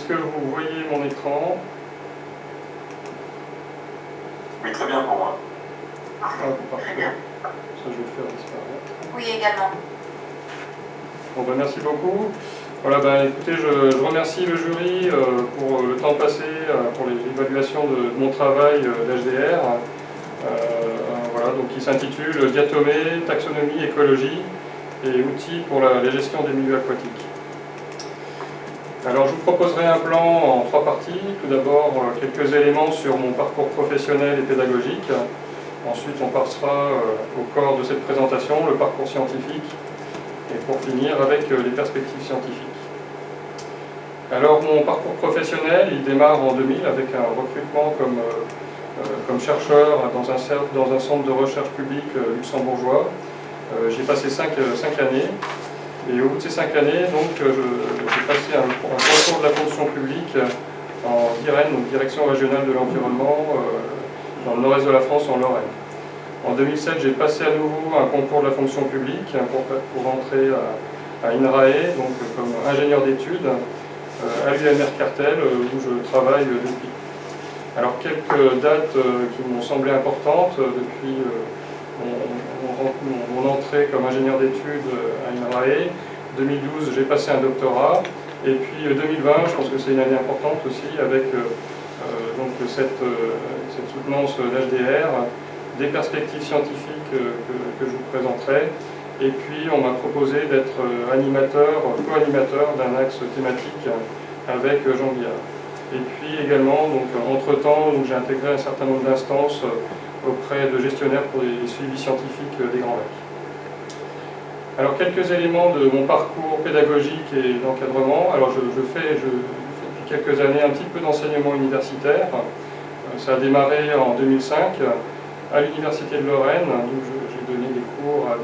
que vous voyez mon écran? Oui, très bien pour moi. Parfait. Très bien. Ça, je vais le faire disparaître. Oui, également. Bon, ben, merci beaucoup. Voilà, ben, écoutez, je remercie le jury pour le temps passé, pour l'évaluation de mon travail d'HDR. Voilà, donc qui s'intitule Diatomée, taxonomie, écologie et outils pour la gestion des milieux aquatiques. Alors je vous proposerai un plan en 3 parties. Tout d'abord, quelques éléments sur mon parcours professionnel et pédagogique. Ensuite, on passera au corps de cette présentation, le parcours scientifique. Et pour finir, avec les perspectives scientifiques. Alors, mon parcours professionnel, il démarre en 2000 avec un recrutement comme chercheur dans un centre de recherche publique luxembourgeois. J'ai passé 5 années. Et au bout de ces 5 années, donc, j'ai passé un concours de la fonction publique en DIREN, donc Direction régionale de l'environnement, dans le nord-est de la France, en Lorraine. En 2007, j'ai passé à nouveau un concours de la fonction publique pour entrer à INRAE, donc comme ingénieur d'études, à l'UMR Cartel, où je travaille depuis. Alors, quelques dates qui m'ont semblé importantes depuis mon entrée comme ingénieur d'études à INRAE. 2012, j'ai passé un doctorat. Et puis 2020, je pense que c'est une année importante aussi, avec donc cette soutenance d'HDR, des perspectives scientifiques que je vous présenterai. Et puis on m'a proposé d'être co-animateur d'un axe thématique avec Jean Biard. Et puis également, entre-temps, j'ai intégré un certain nombre d'instances auprès de gestionnaires pour les suivis scientifiques des Grands Lacs. Alors quelques éléments de mon parcours pédagogique et d'encadrement. Alors je fais depuis quelques années un petit peu d'enseignement universitaire. Ça a démarré en 2005 à l'Université de Lorraine, où j'ai donné des cours à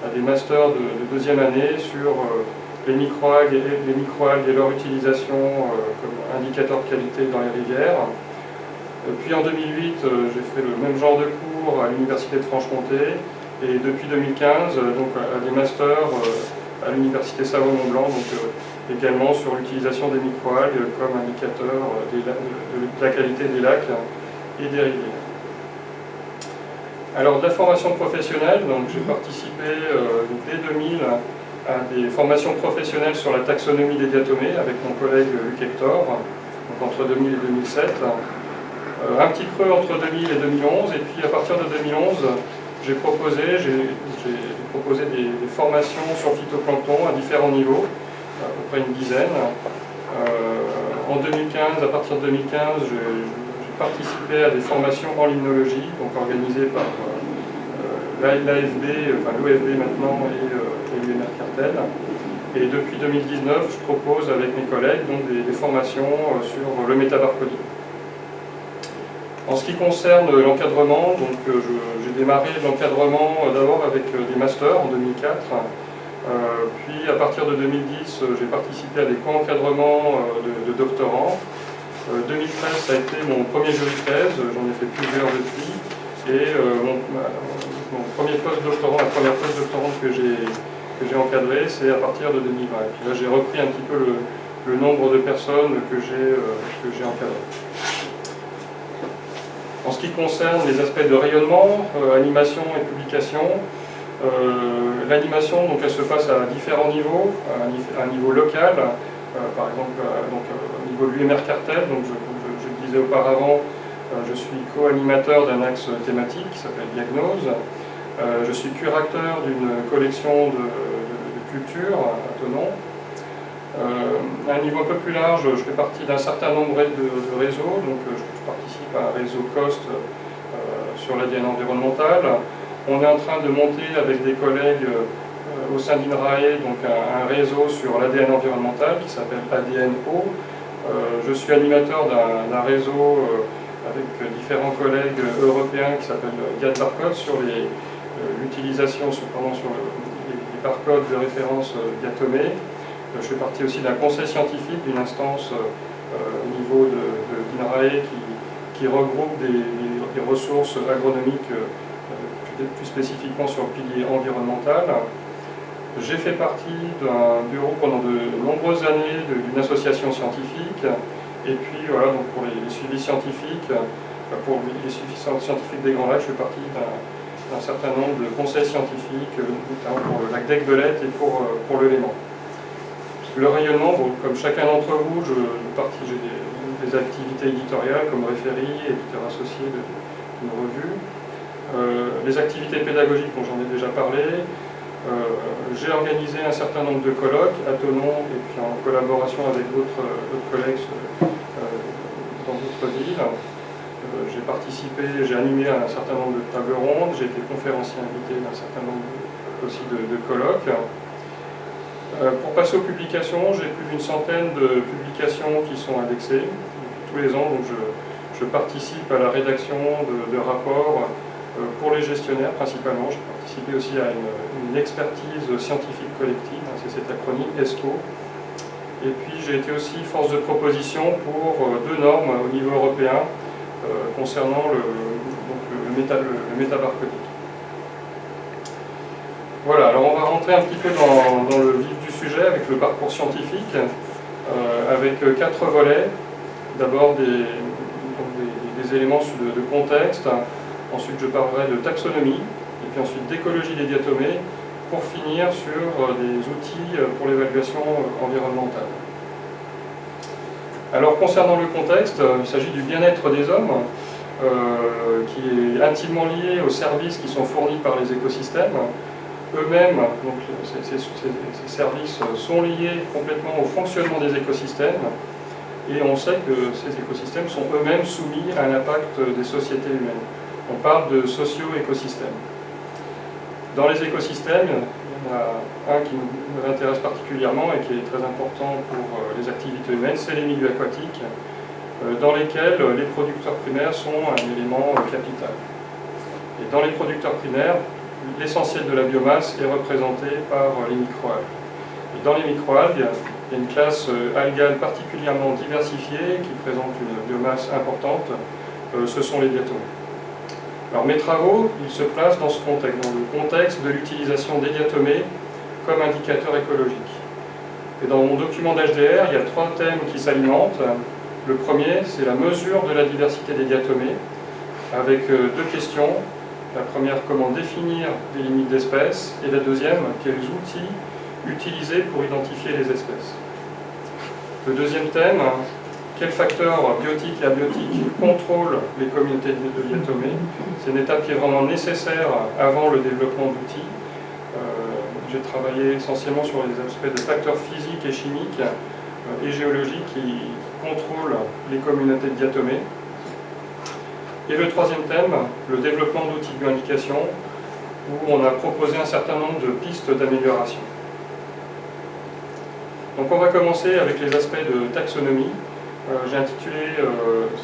des masters de deuxième année sur les microalgues et leur utilisation comme indicateur de qualité dans les rivières. Puis en 2008, j'ai fait le même genre de cours à l'Université de Franche-Comté, et depuis 2015, donc à des masters à l'Université Savoie-Mont-Blanc, également sur l'utilisation des microalgues comme indicateur de la qualité des lacs et des rivières. Alors, de la formation professionnelle, j'ai participé dès 2000 à des formations professionnelles sur la taxonomie des diatomées avec mon collègue Luc Hector, donc entre 2000 et 2007. Un petit creux entre 2000 et 2011, et puis à partir de 2011, j'ai proposé des formations sur phytoplancton à différents niveaux, à peu près une dizaine. En 2015, à partir de 2015, j'ai participé à des formations en limnologie, donc organisées par l'AFB, enfin l'OFB maintenant, et l'UMR Cartel. Et depuis 2019, je propose avec mes collègues des formations sur le métabarcoding. En ce qui concerne l'encadrement, j'ai démarré l'encadrement d'abord avec des masters en 2004, puis à partir de 2010, j'ai participé à des co-encadrements de doctorants. 2013, ça a été mon premier jury de thèse, j'en ai fait plusieurs depuis, et mon premier post-doctorant, la première post-doctorante que j'ai encadrée, c'est à partir de 2020. Et puis là, j'ai repris un petit peu le nombre de personnes que j'ai encadrées. En ce qui concerne les aspects de rayonnement, animation et publication, l'animation, elle se passe à différents niveaux, à un niveau local, par exemple au niveau de l'UMR Cartel, comme je le disais auparavant, je suis co-animateur d'un axe thématique qui s'appelle Diagnose. Je suis curateur d'une collection de cultures à Thonon. À un niveau un peu plus large, je fais partie d'un certain nombre de réseaux, donc je participe à un réseau COST sur l'ADN environnemental. On est en train de monter avec des collègues au sein d'INRAE un réseau sur l'ADN environnemental qui s'appelle ADNO. Je suis animateur d'un réseau avec différents collègues européens qui s'appelle GATT-Barcode sur l'utilisation sur les barcodes de référence diatomées. Je fais partie aussi d'un conseil scientifique, d'une instance au niveau de l'INRAE qui regroupe des ressources agronomiques, plus spécifiquement sur le pilier environnemental. J'ai fait partie d'un bureau pendant de nombreuses années d'une association scientifique, et puis voilà, donc pour les suivis scientifiques, des Grands Lacs, je fais partie d'un certain nombre de conseils scientifiques, notamment pour le lac d'Aiguebelette et pour le Léman. Le rayonnement, bon, comme chacun d'entre vous, j'ai des activités éditoriales comme référie, éditeur associé d'une revue. Les activités pédagogiques dont j'en ai déjà parlé. J'ai organisé un certain nombre de colloques à Thonon et puis en collaboration avec d'autres collègues dans d'autres villes. J'ai animé un certain nombre de tables rondes, j'ai été conférencier invité d'un certain nombre aussi de colloques. Pour passer aux publications, j'ai plus d'une centaine de publications qui sont indexées tous les ans, donc je participe à la rédaction de rapports pour les gestionnaires principalement. J'ai participé aussi à une expertise scientifique collective, c'est cet acronyme ESCO. Et puis j'ai été aussi force de proposition pour deux normes au niveau européen concernant le métabarcodique. Voilà, alors on va rentrer un petit peu dans le vif du sujet avec le parcours scientifique, avec 4 volets. D'abord des éléments de contexte, ensuite je parlerai de taxonomie, et puis ensuite d'écologie des diatomées, pour finir sur des outils pour l'évaluation environnementale. Alors concernant le contexte, il s'agit du bien-être des hommes, qui est intimement lié aux services qui sont fournis par les écosystèmes. Eux-mêmes, donc ces services sont liés complètement au fonctionnement des écosystèmes, et on sait que ces écosystèmes sont eux-mêmes soumis à l'impact des sociétés humaines. On parle de socio-écosystèmes. Dans les écosystèmes, il y en a un qui nous intéresse particulièrement et qui est très important pour les activités humaines, c'est les milieux aquatiques, dans lesquels les producteurs primaires sont un élément capital. Et dans les producteurs primaires, l'essentiel de la biomasse est représenté par les microalgues. Et dans les microalgues, il y a une classe algale particulièrement diversifiée qui présente une biomasse importante, ce sont les diatomées. Alors mes travaux, ils se placent dans ce contexte, dans le contexte de l'utilisation des diatomées comme indicateur écologique. Et dans mon document d'HDR, il y a 3 thèmes qui s'alimentent. Le premier, c'est la mesure de la diversité des diatomées, avec 2 questions. La première, comment définir les limites d'espèces, et la deuxième, quels outils utiliser pour identifier les espèces. Le deuxième thème, quels facteurs biotiques et abiotiques contrôlent les communautés de diatomées. C'est une étape qui est vraiment nécessaire avant le développement d'outils. J'ai travaillé essentiellement sur les aspects de facteurs physiques et chimiques et géologiques qui contrôlent les communautés de diatomées. Et le troisième thème, le développement d'outils de bioindication, où on a proposé un certain nombre de pistes d'amélioration. Donc on va commencer avec les aspects de taxonomie. J'ai intitulé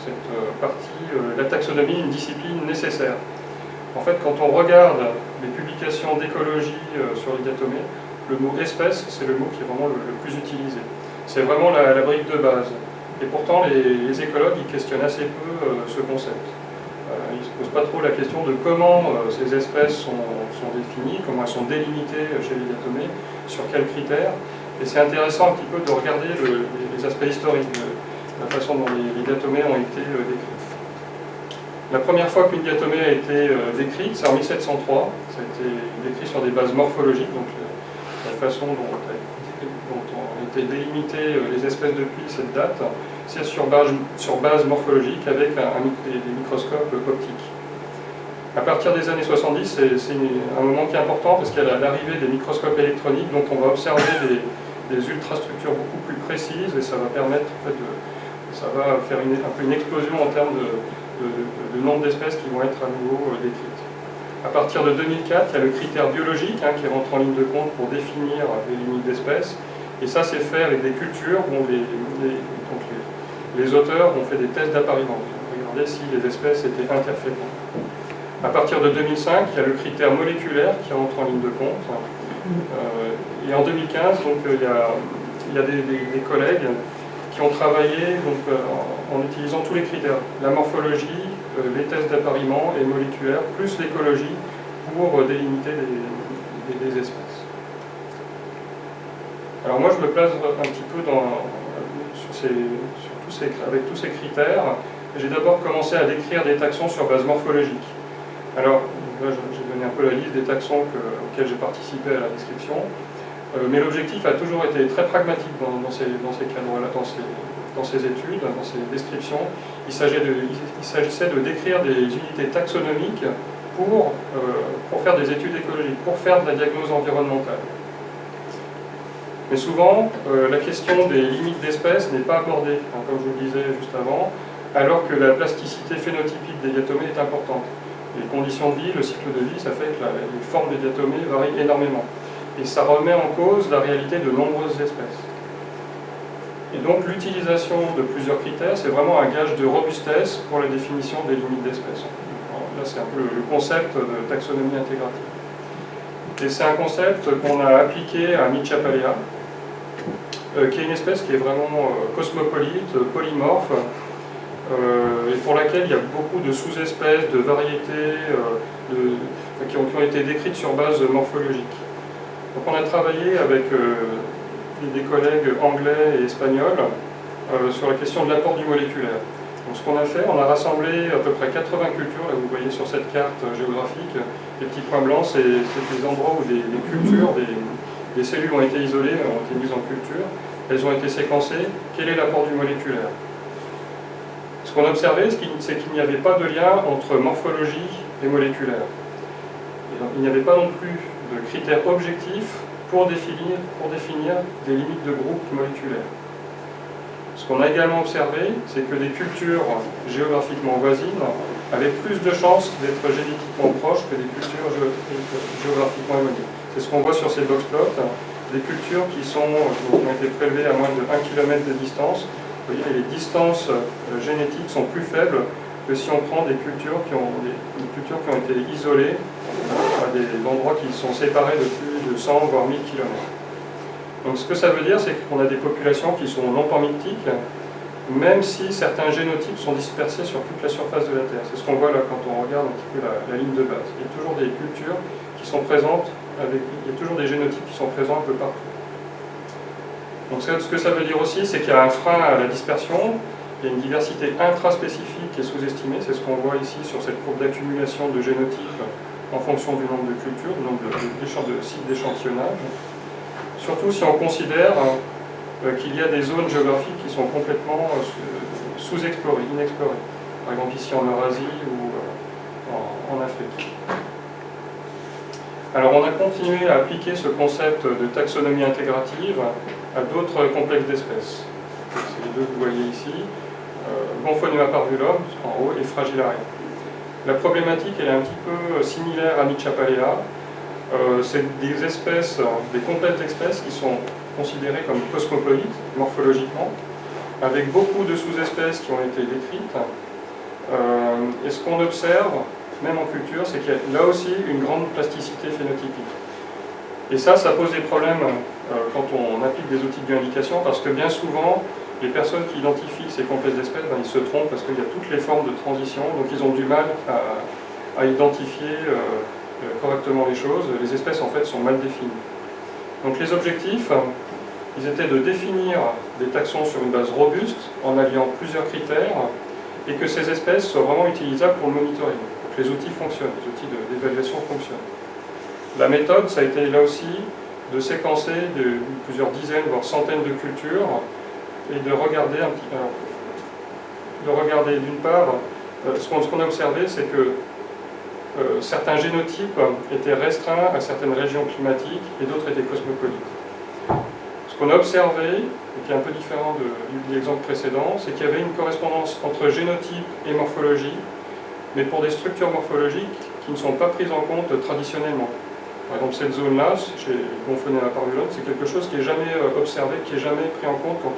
cette partie « La taxonomie, une discipline nécessaire ». En fait, quand on regarde les publications d'écologie sur les diatomées, le mot « espèce », c'est le mot qui est vraiment le plus utilisé. C'est vraiment la brique de base. Et pourtant, les écologues, ils questionnent assez peu ce concept. Ils ne se posent pas trop la question de comment ces espèces sont définies, comment elles sont délimitées chez les diatomées, sur quels critères. Et c'est intéressant un petit peu de regarder les aspects historiques, la façon dont les diatomées ont été décrites. La première fois qu'une diatomée a été décrite, c'est en 1703. Ça a été décrit sur des bases morphologiques, donc la façon dont ont été délimitées les espèces depuis cette date, c'est sur base morphologique avec des microscopes optiques. À partir des années 70, c'est un moment qui est important parce qu'il y a l'arrivée des microscopes électroniques, donc on va observer des ultrastructures beaucoup plus précises et ça va permettre, en fait, ça va faire un peu une explosion en termes de nombre d'espèces qui vont être à nouveau décrites. À partir de 2004, il y a le critère biologique qui rentre en ligne de compte pour définir les limites d'espèces. Et ça, c'est fait avec des cultures où les auteurs ont fait des tests d'appariement. Ils ont regardé si les espèces étaient interférendes. À partir de 2005, il y a le critère moléculaire qui rentre en ligne de compte. Et en 2015, donc, il y a des collègues qui ont travaillé donc, en utilisant tous les critères. La morphologie, les tests d'appariement et moléculaires, plus l'écologie pour délimiter des espèces. Alors moi je me place un petit peu avec tous ces critères. J'ai d'abord commencé à décrire des taxons sur base morphologique. Alors là j'ai donné un peu la liste des taxons auxquels j'ai participé à la description, mais l'objectif a toujours été très pragmatique dans ces cadres-là, dans ces études, dans ces descriptions. Il s'agissait de décrire des unités taxonomiques pour faire des études écologiques, pour faire de la diagnose environnementale. Mais souvent, la question des limites d'espèces n'est pas abordée, hein, comme je vous le disais juste avant, alors que la plasticité phénotypique des diatomées est importante. Les conditions de vie, le cycle de vie, ça fait que les formes des diatomées varient énormément. Et ça remet en cause la réalité de nombreuses espèces. Et donc l'utilisation de plusieurs critères, c'est vraiment un gage de robustesse pour la définition des limites d'espèces. Là, c'est un peu le concept de taxonomie intégrative. Et c'est un concept qu'on a appliqué à Michapalea, qui est une espèce qui est vraiment cosmopolite, polymorphe, et pour laquelle il y a beaucoup de sous-espèces, de variétés qui ont été décrites sur base morphologique. Donc on a travaillé avec des collègues anglais et espagnols sur la question de l'apport du moléculaire. Donc ce qu'on a fait, on a rassemblé à peu près 80 cultures, là vous voyez sur cette carte géographique, les petits points blancs, c'est des endroits où des cultures, des cellules ont été isolées, ont été mises en culture, elles ont été séquencées. Quel est l'apport du moléculaire? Ce qu'on a observé, c'est qu'il n'y avait pas de lien entre morphologie et moléculaire. Et donc, il n'y avait pas non plus de critères objectifs pour définir des limites de groupe moléculaires. Ce qu'on a également observé, c'est que des cultures géographiquement voisines avaient plus de chances d'être génétiquement proches que des cultures géographiquement éloignées. C'est ce qu'on voit sur ces box plots, des cultures qui ont été prélevées à moins de 1 km de distance. Vous voyez, les distances génétiques sont plus faibles que si on prend des cultures qui ont été isolées à des endroits qui sont séparés de plus de 100 voire 1000 km. Donc ce que ça veut dire, c'est qu'on a des populations qui sont non panmictiques, même si certains génotypes sont dispersés sur toute la surface de la Terre. C'est ce qu'on voit là quand on regarde un petit peu la ligne de base. Il y a toujours des cultures qui sont présentes, il y a toujours des génotypes qui sont présents un peu partout. Donc ce que ça veut dire aussi, c'est qu'il y a un frein à la dispersion, il y a une diversité intraspécifique qui est sous-estimée, c'est ce qu'on voit ici sur cette courbe d'accumulation de génotypes en fonction du nombre de cultures, du nombre de sites d'échantillonnage. Surtout si on considère qu'il y a des zones géographiques qui sont complètement sous-explorées, inexplorées. Par exemple ici en Eurasie ou en Afrique. Alors on a continué à appliquer ce concept de taxonomie intégrative à d'autres complexes d'espèces. C'est les deux que vous voyez ici, Gonphonema parvulum en haut et Fragilaria. La problématique elle est un petit peu similaire à Michapalea. C'est des espèces, des complexes d'espèces qui sont considérées comme cosmopolites morphologiquement, avec beaucoup de sous-espèces qui ont été décrites. Et ce qu'on observe, même en culture, c'est qu'il y a là aussi une grande plasticité phénotypique. Et ça pose des problèmes quand on applique des outils de bioindication, parce que bien souvent, les personnes qui identifient ces complexes d'espèces, ils se trompent parce qu'il y a toutes les formes de transition, donc ils ont du mal à identifier correctement les choses. Les espèces en fait sont mal définies. Donc les objectifs, ils étaient de définir des taxons sur une base robuste, en alliant plusieurs critères, et que ces espèces soient vraiment utilisables pour le monitoring, pour que les outils fonctionnent, les outils d'évaluation fonctionnent. La méthode, ça a été là aussi de séquencer plusieurs dizaines, voire centaines de cultures, et de regarder d'une part, ce qu'on a observé, c'est que certains génotypes étaient restreints à certaines régions climatiques et d'autres étaient cosmopolites. Ce qu'on a observé, et qui est un peu différent de l'exemple précédent, c'est qu'il y avait une correspondance entre génotype et morphologie, mais pour des structures morphologiques qui ne sont pas prises en compte traditionnellement. Par exemple, cette zone-là, chez Gonphonema parvulum, c'est quelque chose qui n'est jamais observé, qui n'est jamais pris en compte quand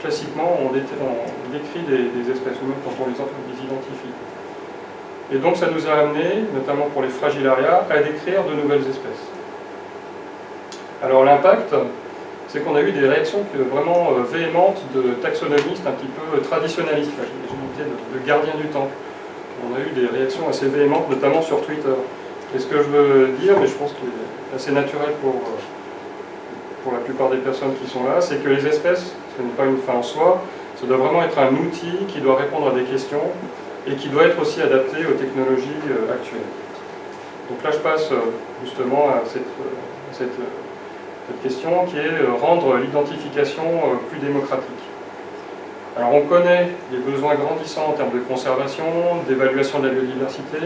classiquement on décrit des espèces, ou même quand on les identifie. Et donc ça nous a amené, notamment pour les Fragilaria, à décrire de nouvelles espèces. Alors l'impact, c'est qu'on a eu des réactions vraiment véhémentes de taxonomistes un petit peu traditionnalistes, j'ai noté de gardiens du temps. On a eu des réactions assez véhémentes, notamment sur Twitter. Et ce que je veux dire, mais je pense qu'il est assez naturel pour la plupart des personnes qui sont là, c'est que les espèces, ce n'est pas une fin en soi, ça doit vraiment être un outil qui doit répondre à des questions et qui doit être aussi adapté aux technologies actuelles. Donc là, je passe justement à cette question qui est rendre l'identification plus démocratique. Alors on connaît les besoins grandissants en termes de conservation, d'évaluation de la biodiversité,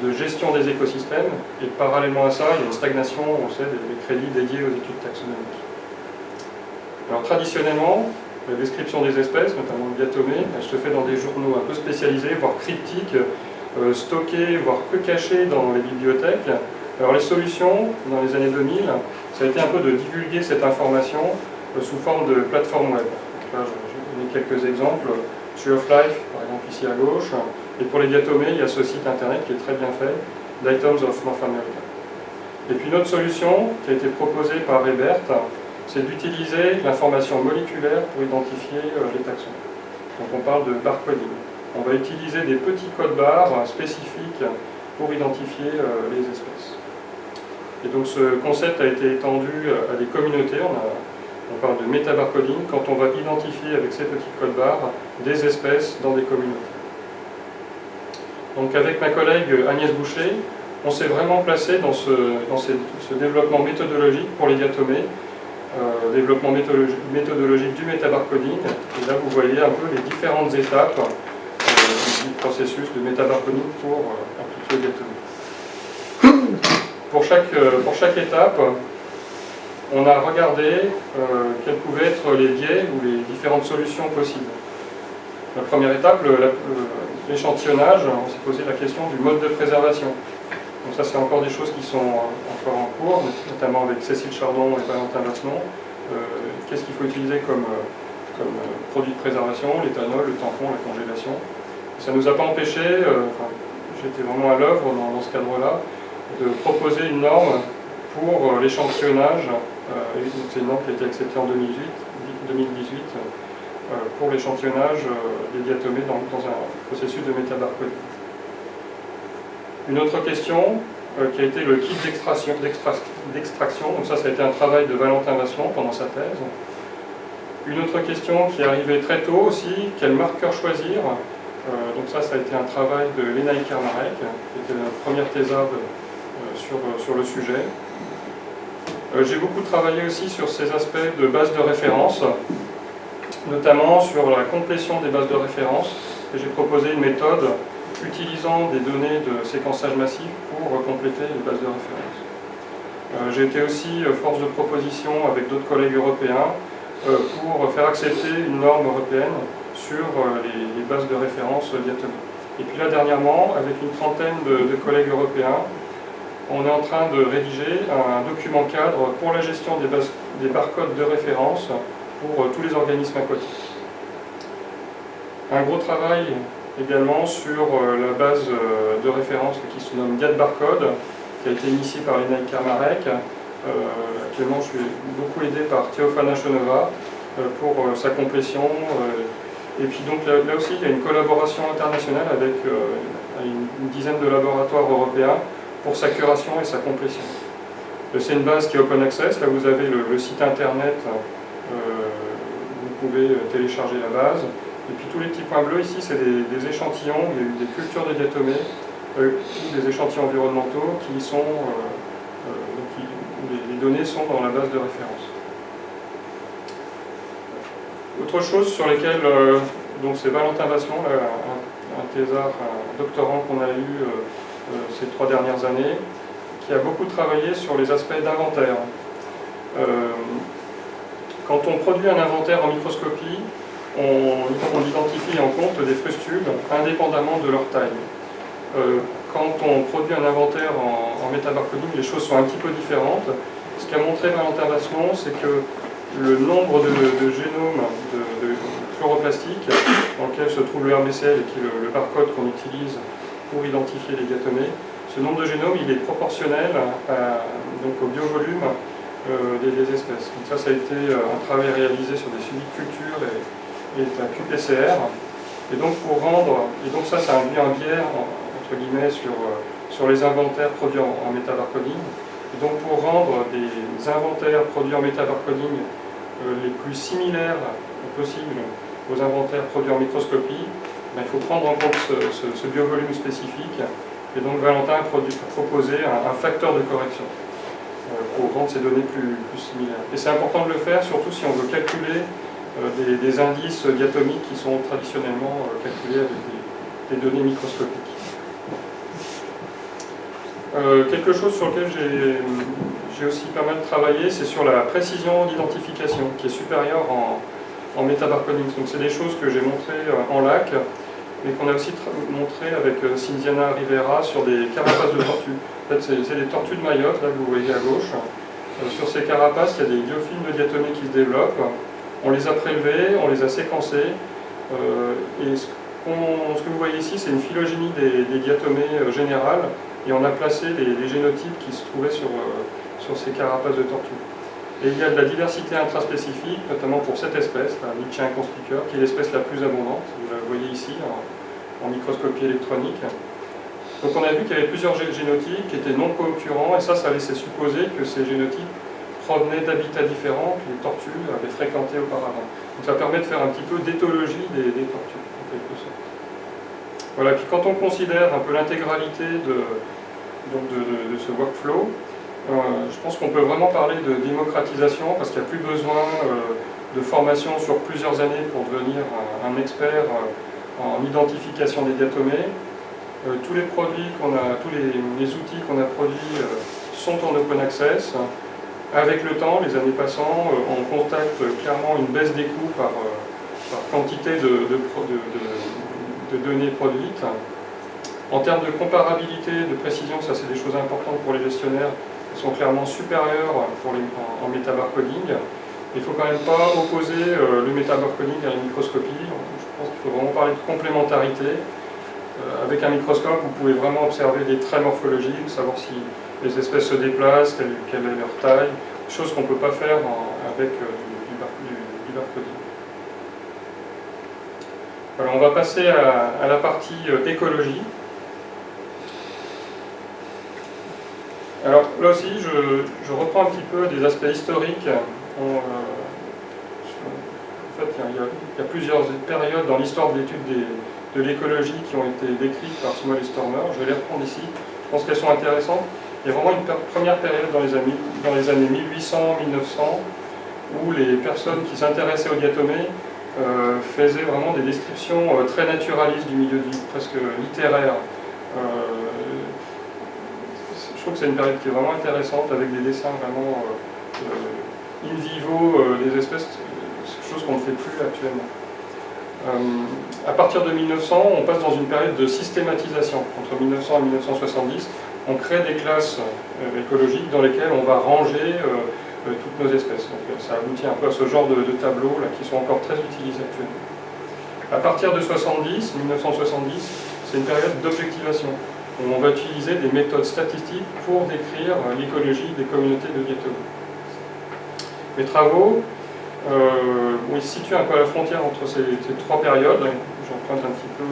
de gestion des écosystèmes, et parallèlement à ça, il y a une stagnation, on sait, des crédits dédiés aux études taxonomiques. Alors traditionnellement, la description des espèces, notamment le diatomée, elle se fait dans des journaux un peu spécialisés, voire cryptiques, stockés, voire peu cachés dans les bibliothèques. Alors les solutions, dans les années 2000, ça a été un peu de divulguer cette information sous forme de plateforme web. Donc là, je vais donner quelques exemples. Tree of Life, par exemple ici à gauche. Et pour les diatomées, il y a ce site internet qui est très bien fait, d'Items of North America. Et puis une autre solution qui a été proposée par Ebert, c'est d'utiliser l'information moléculaire pour identifier les taxons. Donc on parle de barcoding. On va utiliser des petits codes barres spécifiques pour identifier les espèces. Et donc ce concept a été étendu à des communautés. On parle de métabarcoding quand on va identifier avec ces petits codes barres des espèces dans des communautés. Donc avec ma collègue Agnès Boucher, on s'est vraiment placé dans ce développement méthodologique pour les diatomées, développement méthodologique du métabarcoding. Et là vous voyez un peu les différentes étapes du processus de métabarcoding pour appliquer les diatomées. Pour chaque étape, on a regardé quels pouvaient être les biais ou les différentes solutions possibles. La première étape, l'échantillonnage, on s'est posé la question du mode de préservation. Donc ça, c'est encore des choses qui sont encore en cours, notamment avec Cécile Chardon et Valentin Vasselon. Qu'est-ce qu'il faut utiliser comme produit de préservation, l'éthanol, le tampon, la congélation. Et ça ne nous a pas empêché, j'étais vraiment à l'œuvre dans ce cadre-là, de proposer une norme pour l'échantillonnage. C'est une norme qui a été acceptée en 2018 pour l'échantillonnage des diatomées dans un processus de métabarcoding. Une autre question qui a été le kit d'extraction. Donc ça a été un travail de Valentin Vasselon pendant sa thèse. Une autre question qui est arrivée très tôt aussi, quel marqueur choisir. Donc ça a été un travail de Lénaï Kermarek, qui était notre première thésarde sur le sujet. J'ai beaucoup travaillé aussi sur ces aspects de base de référence, notamment sur la complétion des bases de référence. J'ai proposé une méthode utilisant des données de séquençage massif pour compléter les bases de référence. J'ai été aussi force de proposition avec d'autres collègues européens pour faire accepter une norme européenne sur les bases de référence diatomiques. Et puis là, dernièrement, avec une trentaine de collègues européens, on est en train de rédiger un document cadre pour la gestion des barcodes de référence pour tous les organismes aquatiques. Un gros travail également sur la base de référence qui se nomme GATT-Barcode, qui a été initiée par Lénaï Kermarek. Actuellement, je suis beaucoup aidé par Teofana Shonova pour sa complétion. Et puis donc là aussi, il y a une collaboration internationale avec une dizaine de laboratoires européens pour sa curation et sa complétion. C'est une base qui est open access. Là, vous avez le site internet. Vous pouvez télécharger la base. Et puis tous les petits points bleus ici, c'est des échantillons, il y a eu des cultures de diatomées, ou des échantillons environnementaux qui sont, où les données sont dans la base de référence. Autre chose sur lesquelles, donc c'est Valentin Vasselon, un thésard, un doctorant qu'on a eu ces 3 dernières années, qui a beaucoup travaillé sur les aspects d'inventaire. Quand on produit un inventaire en microscopie, on identifie en compte des frustules indépendamment de leur taille. Quand on produit un inventaire en métabarcoding, les choses sont un petit peu différentes. Ce qu'a montré Valentin Vasselon, c'est que le nombre de génomes de chloroplastique dans lequel se trouve le RBCL et qui est le barcode qu'on utilise pour identifier les diatomées, ce nombre de génomes il est proportionnel donc au biovolume des espèces. Donc ça a été un travail réalisé sur des suivis de culture et un QPCR. Et donc ça induit un biais entre guillemets sur les inventaires produits en métabarcoding. Et donc pour rendre des inventaires produits en métabarcoding les plus similaires possibles aux inventaires produits en microscopie, il faut prendre en compte ce biovolume spécifique. Et donc Valentin a proposé un facteur de correction pour rendre ces données plus similaires. Et c'est important de le faire, surtout si on veut calculer des indices diatomiques qui sont traditionnellement calculés avec des données microscopiques. Quelque chose sur lequel j'ai aussi pas mal travaillé, c'est sur la précision d'identification, qui est supérieure en métabarcoding. Donc c'est des choses que j'ai montrées en lac, mais qu'on a aussi montré avec Cinziana Rivera sur des carapaces de tortues. En fait, c'est des tortues de Mayotte, là que vous voyez à gauche. Sur ces carapaces, il y a des biofilms de diatomée qui se développent. On les a prélevés, on les a séquencés. Et ce que vous voyez ici, c'est une phylogénie des diatomées générales. Et on a placé les génotypes qui se trouvaient sur ces carapaces de tortues. Et il y a de la diversité intraspécifique, notamment pour cette espèce, la Lichien conspicueur, qui est l'espèce la plus abondante. Vous la voyez ici en microscopie électronique. Donc on a vu qu'il y avait plusieurs génotypes qui étaient non co-occurrents, et ça laissait supposer que ces génotypes provenaient d'habitats différents que les tortues avaient fréquentés auparavant. Donc ça permet de faire un petit peu d'éthologie des tortues, en quelque sorte. Voilà, puis quand on considère un peu l'intégralité de ce workflow, je pense qu'on peut vraiment parler de démocratisation, parce qu'il n'y a plus besoin de formation sur plusieurs années pour devenir un expert en identification des diatomées. Tous les produits tous les outils qu'on a produits sont en open access. Avec le temps, les années passant, on constate clairement une baisse des coûts par quantité de données produites. En termes de comparabilité, de précision, ça c'est des choses importantes pour les gestionnaires, qui sont clairement supérieures en métabarcoding. Il ne faut quand même pas opposer le métabarcoding à la microscopie. Je pense qu'il faut vraiment parler de complémentarité. Avec un microscope, vous pouvez vraiment observer des traits morphologiques, savoir si les espèces se déplacent, quelle est leur taille, chose qu'on ne peut pas faire avec du barcoding. Voilà, on va passer à la partie écologie. Alors là aussi, je reprends un petit peu des aspects historiques. En fait, il y a plusieurs périodes dans l'histoire de l'étude de l'écologie qui ont été décrites par Small et Stormer. Je vais les reprendre ici. Je pense qu'elles sont intéressantes. Il y a vraiment une première période dans les années 1800-1900 où les personnes qui s'intéressaient aux diatomées faisaient vraiment des descriptions très naturalistes du milieu de vie, presque littéraires. Je trouve que c'est une période qui est vraiment intéressante, avec des dessins vraiment in vivo des espèces, chose qu'on ne fait plus actuellement. À partir de 1900, on passe dans une période de systématisation. Entre 1900 et 1970, on crée des classes écologiques dans lesquelles on va ranger toutes nos espèces. Donc ça aboutit un peu à ce genre de tableaux là, qui sont encore très utilisés actuellement. À partir de 1970, c'est une période d'objectivation, où on va utiliser des méthodes statistiques pour décrire l'écologie des communautés de diatomées. Mes travaux ils se situent un peu à la frontière entre ces trois périodes. J'emprunte un petit peu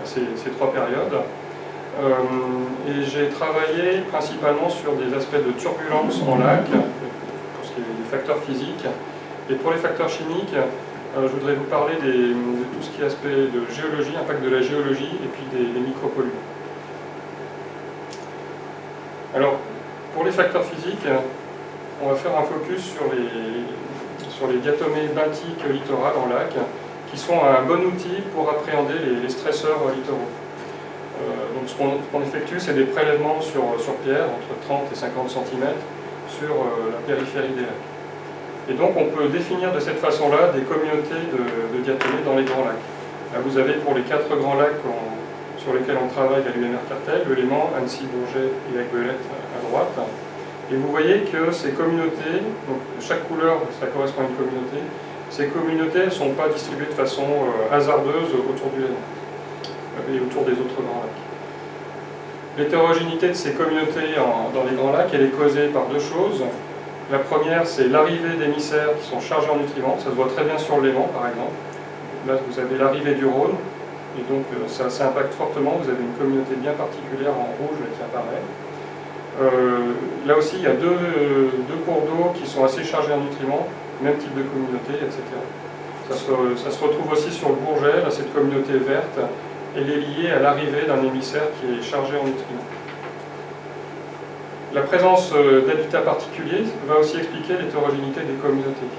ces trois périodes. Et j'ai travaillé principalement sur des aspects de turbulence en lac, pour ce qui est des facteurs physiques. Et pour les facteurs chimiques, je voudrais vous parler de tout ce qui est aspect de géologie, impact de la géologie, et puis des micropolluants. Alors, pour les facteurs physiques, on va faire un focus sur les diatomées benthiques littorales en lac, qui sont un bon outil pour appréhender les stresseurs littoraux. Donc ce qu'on effectue, c'est des prélèvements sur pierre, entre 30 et 50 cm, sur la périphérie des lacs. Et donc on peut définir de cette façon-là des communautés de diatomées dans les grands lacs. Là vous avez pour les 4 grands lacs sur lesquels on travaille à l'UMR Cartel, le Léman, Annecy, Bourget et Aiguebelette à droite. Et vous voyez que ces communautés, donc chaque couleur ça correspond à une communauté, ces communautés ne sont pas distribuées de façon hasardeuse autour du Léman et autour des autres grands lacs. L'hétérogénéité de ces communautés dans les grands lacs, elle est causée par deux choses. La première, c'est l'arrivée d'émissaires qui sont chargés en nutriments. Ça se voit très bien sur le Léman, par exemple. Là, vous avez l'arrivée du Rhône, et donc ça impacte fortement. Vous avez une communauté bien particulière en rouge qui apparaît. Là aussi, il y a deux cours d'eau qui sont assez chargés en nutriments, même type de communauté, etc. Ça se retrouve aussi sur le Bourget, là, cette communauté verte, elle est liée à l'arrivée d'un émissaire qui est chargé en nutriments. La présence d'habitats particuliers va aussi expliquer l'hétérogénéité des communautés.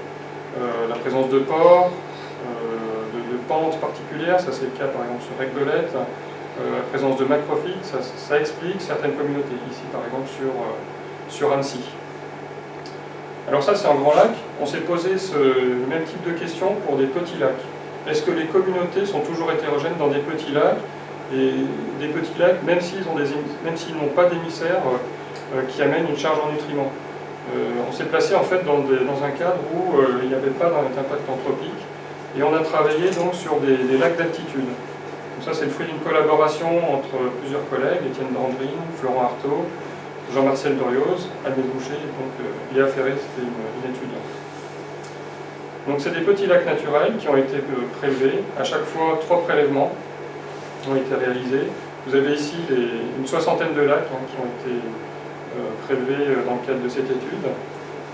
La présence de porcs, de pentes particulières, ça c'est le cas par exemple sur Aiguebelette, la présence de macrophytes, ça explique certaines communautés, ici par exemple sur Annecy. Alors ça c'est un grand lac, on s'est posé le même type de questions pour des petits lacs. Est-ce que les communautés sont toujours hétérogènes dans des petits lacs, et des petits lacs, même s'ils n'ont pas d'émissaires qui amènent une charge en nutriments? On s'est placé en fait dans un cadre où il n'y avait pas d'impact anthropique, et on a travaillé donc sur des lacs d'altitude. Donc ça c'est le fruit d'une collaboration entre plusieurs collègues, Étienne Dandrine, Florent Artaud, Jean-Marcel Dorioz, Agnès Boucher, et donc Léa Ferré, c'était une étudiante. Donc c'est des petits lacs naturels qui ont été prélevés. À chaque fois, 3 prélèvements ont été réalisés. Vous avez ici une soixantaine de lacs qui ont été prélevés dans le cadre de cette étude.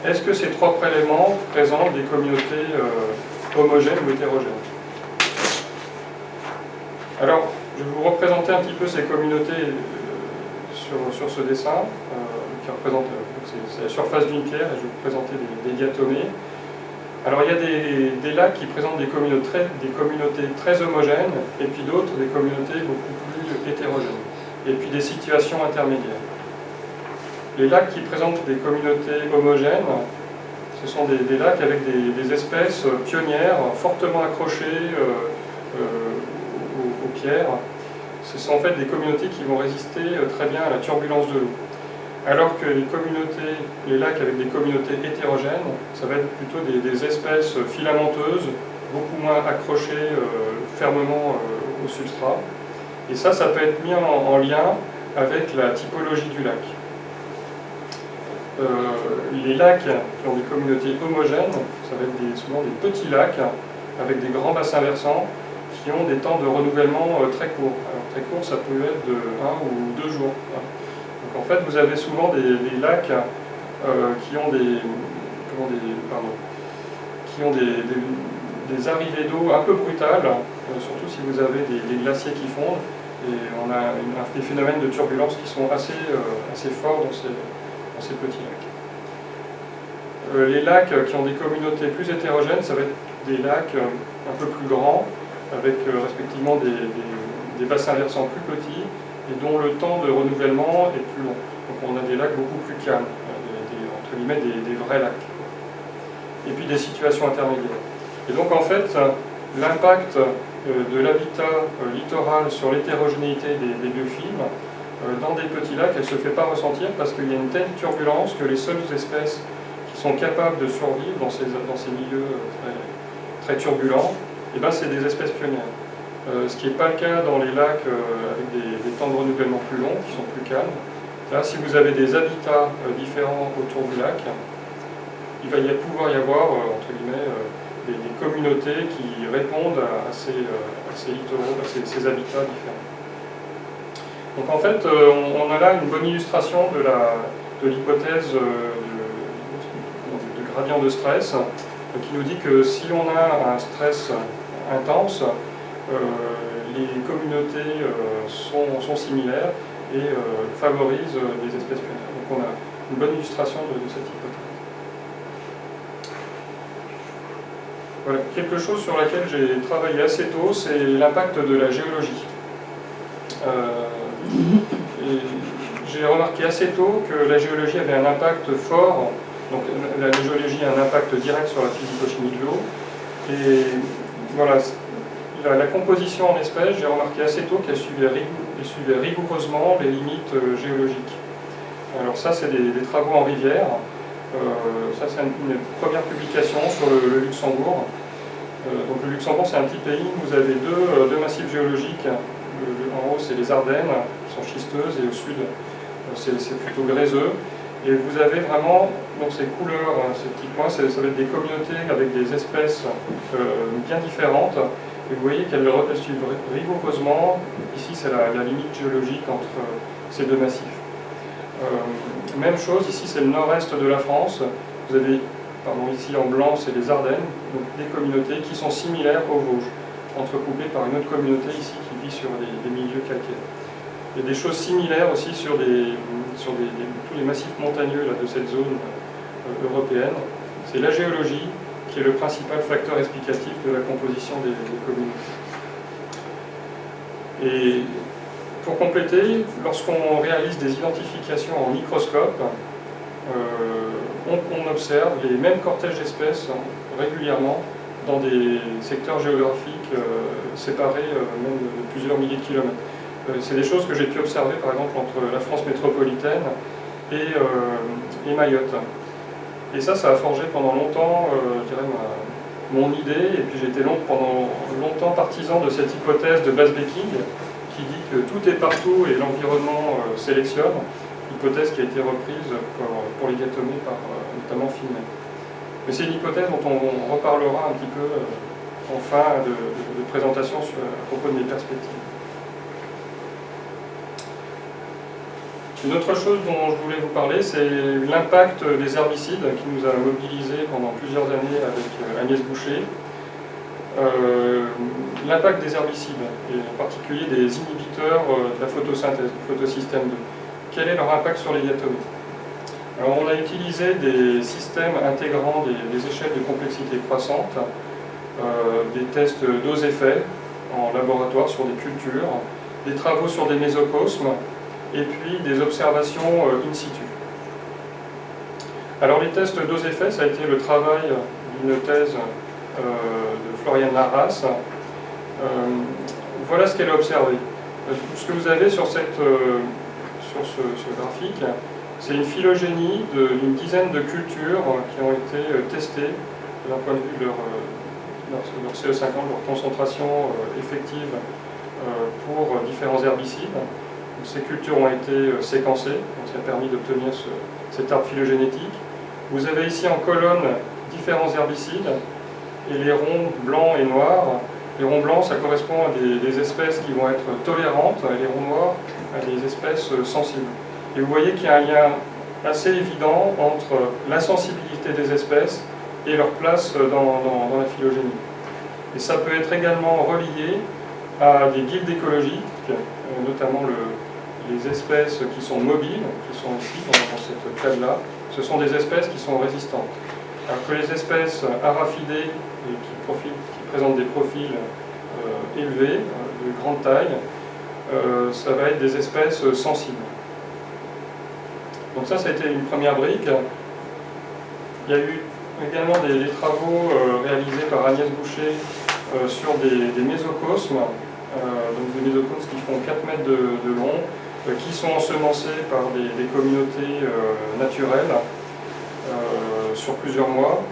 Est-ce que ces 3 prélèvements présentent des communautés homogènes ou hétérogènes? Alors, je vais vous représenter un petit peu ces communautés sur ce dessin, qui représente c'est la surface d'une pierre, et je vais vous présenter des diatomées. Alors il y a des lacs qui présentent des communautés très homogènes, et puis d'autres des communautés beaucoup plus hétérogènes, et puis des situations intermédiaires. Les lacs qui présentent des communautés homogènes, ce sont des lacs avec des espèces pionnières fortement accrochées aux pierres. Ce sont en fait des communautés qui vont résister très bien à la turbulence de l'eau. Alors que les lacs avec des communautés hétérogènes, ça va être plutôt des espèces filamenteuses, beaucoup moins accrochées fermement au substrat. Et ça peut être mis en lien avec la typologie du lac. Les lacs qui ont des communautés homogènes, ça va être souvent des petits lacs avec des grands bassins versants qui ont des temps de renouvellement très courts. Alors, très court, ça peut être de 1 ou 2 jours. Donc en fait, vous avez souvent des lacs qui ont des arrivées d'eau un peu brutales, surtout si vous avez des glaciers qui fondent, et on a des phénomènes de turbulence qui sont assez forts dans ces petits lacs. Les lacs qui ont des communautés plus hétérogènes, ça va être des lacs un peu plus grands, avec respectivement des bassins versants plus petits, et dont le temps de renouvellement est plus long. Donc on a des lacs beaucoup plus calmes, entre guillemets des vrais lacs. Et puis des situations intermédiaires. Et donc en fait, l'impact de l'habitat littoral sur l'hétérogénéité des biofilms, dans des petits lacs, elle ne se fait pas ressentir parce qu'il y a une telle turbulence que les seules espèces qui sont capables de survivre dans ces milieux très turbulents, et ben c'est des espèces pionnières. Ce qui n'est pas le cas dans les lacs avec des temps de renouvellement plus longs, qui sont plus calmes. Là, si vous avez des habitats différents autour du lac, il va pouvoir y avoir, entre guillemets, des communautés qui répondent à ces littoraux, à ces habitats différents. Donc en fait, on a là une bonne illustration de l'hypothèse de gradient de stress, qui nous dit que si on a un stress intense, les communautés sont similaires et favorisent des espèces pionnières. Donc on a une bonne illustration de cette hypothèse. Voilà. Quelque chose sur laquelle j'ai travaillé assez tôt, c'est l'impact de la géologie. J'ai remarqué assez tôt que la géologie avait un impact fort. Donc la géologie a un impact direct sur la physico-chimie de l'eau. Et voilà, la composition en espèces, j'ai remarqué assez tôt qu'elle suivait rigoureusement les limites géologiques. Alors ça, c'est des travaux en rivière. Ça, c'est une première publication sur le Luxembourg. Donc le Luxembourg, c'est un petit pays où vous avez deux massifs géologiques. En haut, c'est les Ardennes, qui sont schisteuses, et au sud, c'est plutôt gréseux. Et vous avez vraiment donc ces couleurs, ces petits points, ça va être des communautés avec des espèces bien différentes. Et vous voyez qu'elles suivent rigoureusement. Ici, c'est la limite géologique entre ces deux massifs. Même chose, ici c'est le nord-est de la France. Vous avez, ici en blanc, c'est les Ardennes, donc des communautés qui sont similaires aux Vosges, entrecoupées par une autre communauté ici qui vit sur des milieux calcaires. Il y a des choses similaires aussi sur tous les massifs montagneux là, de cette zone européenne. C'est la géologie qui est le principal facteur explicatif de la composition des communautés. Et pour compléter, lorsqu'on réalise des identifications en microscope, on observe les mêmes cortèges d'espèces régulièrement dans des secteurs géographiques séparés même de plusieurs milliers de kilomètres. C'est des choses que j'ai pu observer par exemple entre la France métropolitaine et Mayotte. Et ça a forgé pendant longtemps, je dirais, mon idée, et puis j'ai été pendant longtemps partisan de cette hypothèse de Bass-Becking, qui dit que tout est partout et l'environnement sélectionne, hypothèse qui a été reprise pour les diatomées par notamment Finlay. Mais c'est une hypothèse dont on reparlera un petit peu en fin de présentation à propos de mes perspectives. Une autre chose dont je voulais vous parler, c'est l'impact des herbicides qui nous a mobilisés pendant plusieurs années avec Agnès Boucher. L'impact des herbicides, et en particulier des inhibiteurs de la photosynthèse, du photosystème 2. Quel est leur impact sur les diatomées? Alors, on a utilisé des systèmes intégrant des échelles de complexité croissante, des tests dose-effet en laboratoire sur des cultures, des travaux sur des mésocosmes, et puis des observations in situ. Alors les tests dose-effet, ça a été le travail d'une thèse de Floriane Larras. Voilà ce qu'elle a observé. Ce que vous avez sur ce graphique, c'est une phylogénie d'une dizaine de cultures qui ont été testées d'un point de vue de leur CE50, leur concentration effective pour différents herbicides. Ces cultures ont été séquencées, donc ça a permis d'obtenir cet arbre phylogénétique. Vous avez ici en colonne différents herbicides, et les ronds blancs et noirs. Les ronds blancs, ça correspond à des espèces qui vont être tolérantes, et les ronds noirs à des espèces sensibles. Et vous voyez qu'il y a un lien assez évident entre la sensibilité des espèces et leur place dans la phylogénie. Et ça peut être également relié à des guildes écologiques, notamment les espèces qui sont mobiles, qui sont ici dans cette cadre-là, ce sont des espèces qui sont résistantes. Alors que les espèces araphidées et qui présentent des profils élevés, de grande taille, ça va être des espèces sensibles. Donc ça a été une première brique. Il y a eu également des travaux réalisés par Agnès Boucher sur des mésocosmes, donc des mésocosmes qui font 4 mètres de long, qui sont ensemencés par des communautés naturelles sur plusieurs mois.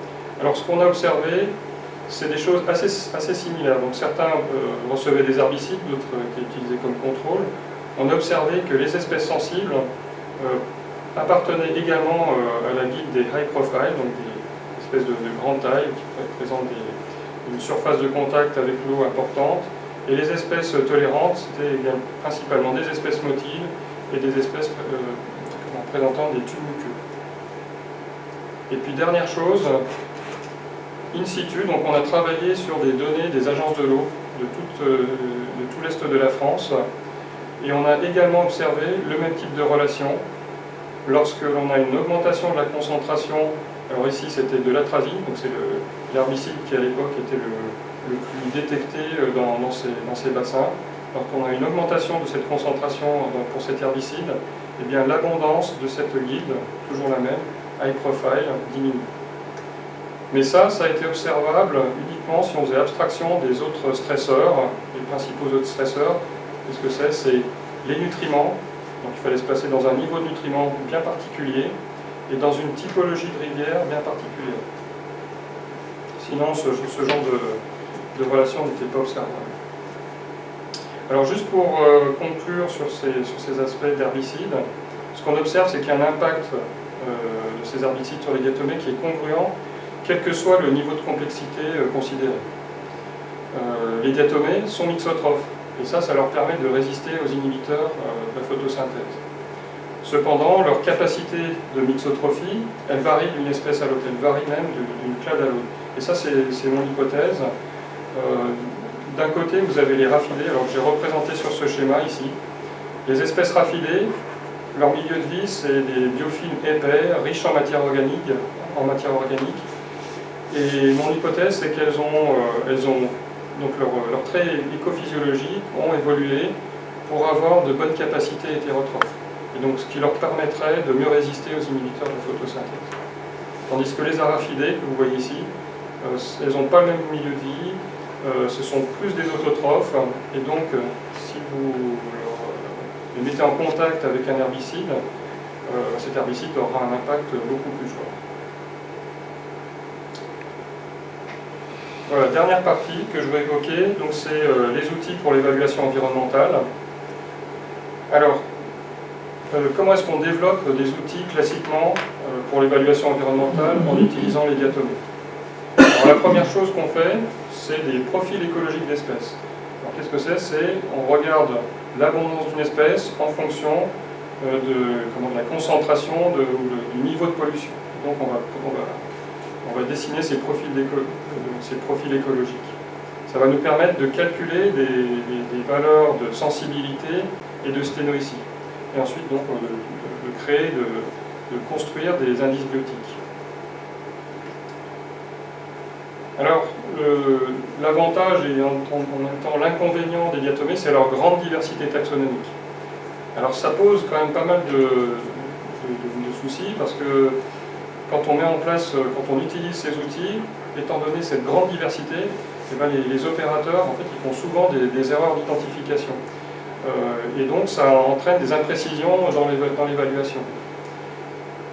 Alors ce qu'on a observé, c'est des choses assez similaires. Donc certains recevaient des herbicides, d'autres étaient utilisés comme contrôle. On a observé que les espèces sensibles appartenaient également à la guilde des high profile, donc des espèces de grande taille qui présentent une surface de contact avec l'eau importante. Et les espèces tolérantes, c'était principalement des espèces motiles et des espèces présentant des tubes muqueux. Et puis dernière chose, in situ, donc on a travaillé sur des données des agences de l'eau de tout l'est de la France, et on a également observé le même type de relation lorsque l'on a une augmentation de la concentration. Alors ici c'était de l'atrazine, donc c'est l'herbicide qui à l'époque était le plus détecté dans ces bassins. Lorsqu'on a une augmentation de cette concentration pour cet herbicide, eh bien l'abondance de cette guilde, toujours la même, high profile, diminue. Mais ça a été observable uniquement si on faisait abstraction des autres stresseurs, les principaux autres stresseurs. Qu'est-ce que c'est? C'est les nutriments. Donc il fallait se placer dans un niveau de nutriments bien particulier et dans une typologie de rivière bien particulière. Sinon, ce genre de relation n'était pas observable. Alors juste pour conclure sur ces aspects d'herbicides, ce qu'on observe, c'est qu'il y a un impact de ces herbicides sur les diatomées qui est congruent, quel que soit le niveau de complexité considéré. Les diatomées sont mixotrophes, et ça leur permet de résister aux inhibiteurs de la photosynthèse. Cependant, leur capacité de mixotrophie, elle varie d'une espèce à l'autre, elle varie même d'une clade à l'autre. Et ça, c'est mon hypothèse. D'un côté, vous avez les rafidés, alors j'ai représenté sur ce schéma ici. Les espèces rafidées, leur milieu de vie, c'est des biofilms épais, riches en matière organique. Et mon hypothèse, c'est qu'elles ont donc leurs traits écophysiologiques ont évolué pour avoir de bonnes capacités hétérotrophes. Et donc ce qui leur permettrait de mieux résister aux inhibiteurs de photosynthèse. Tandis que les arachidés, que vous voyez ici, elles n'ont pas le même milieu de vie, ce sont plus des autotrophes, et donc si vous les mettez en contact avec un herbicide, cet herbicide aura un impact beaucoup plus fort. Voilà, dernière partie que je vais évoquer, donc c'est les outils pour l'évaluation environnementale. Alors, comment est-ce qu'on développe des outils classiquement pour l'évaluation environnementale en utilisant les diatomées? Alors, la première chose qu'on fait, c'est des profils écologiques d'espèces. Alors qu'est-ce que c'est? On regarde l'abondance d'une espèce en fonction de la concentration du niveau de pollution. Donc on va dessiner ces profils écologiques. Ça va nous permettre de calculer des valeurs de sensibilité et de sténoïcie. Et ensuite donc de construire des indices biotiques. Alors, l'avantage et en même temps l'inconvénient des diatomées, c'est leur grande diversité taxonomique. Alors ça pose quand même pas mal de soucis, parce que quand on met en place, quand on utilise ces outils, étant donné cette grande diversité, eh bien les opérateurs, en fait, ils font souvent des erreurs d'identification. Et donc ça entraîne des imprécisions dans l'évaluation.